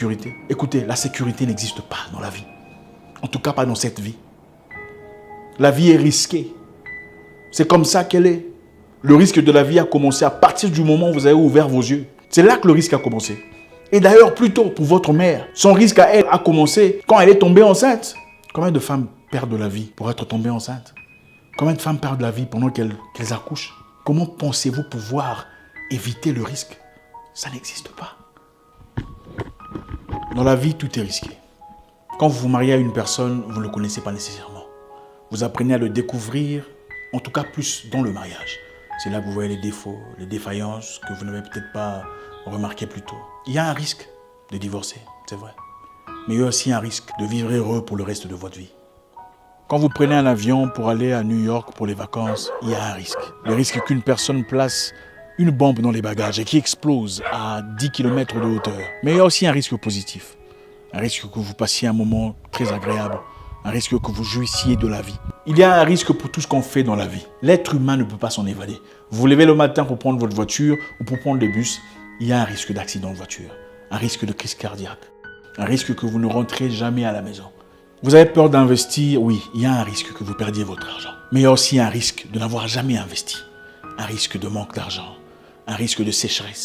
Sécurité. Écoutez, la sécurité n'existe pas dans la vie. En tout cas, pas dans cette vie. La vie est risquée. C'est comme ça qu'elle est. Le risque de la vie a commencé à partir du moment où vous avez ouvert vos yeux. C'est là que le risque a commencé. Et d'ailleurs, plutôt pour votre mère, son risque à elle a commencé quand elle est tombée enceinte. Combien de femmes perdent la vie pour être tombées enceintes? Combien de femmes perdent la vie pendant qu'elles accouchent? Comment pensez-vous pouvoir éviter le risque? Ça n'existe pas. Dans la vie, tout est risqué. Quand vous vous mariez à une personne, vous ne le connaissez pas nécessairement. Vous apprenez à le découvrir, en tout cas plus dans le mariage. C'est là que vous voyez les défauts, les défaillances que vous n'avez peut-être pas remarqué plus tôt. Il y a un risque de divorcer, c'est vrai. Mais il y a aussi un risque de vivre heureux pour le reste de votre vie. Quand vous prenez un avion pour aller à New York pour les vacances, il y a un risque. Le risque qu'une personne place une bombe dans les bagages et qui explose à 10 km de hauteur. Mais il y a aussi un risque positif. Un risque que vous passiez un moment très agréable. Un risque que vous jouissiez de la vie. Il y a un risque pour tout ce qu'on fait dans la vie. L'être humain ne peut pas s'en évader. Vous vous levez le matin pour prendre votre voiture ou pour prendre le bus, il y a un risque d'accident de voiture. Un risque de crise cardiaque. Un risque que vous ne rentrez jamais à la maison. Vous avez peur d'investir, oui, il y a un risque que vous perdiez votre argent. Mais il y a aussi un risque de n'avoir jamais investi. Un risque de manque d'argent. Un risque de sécheresse.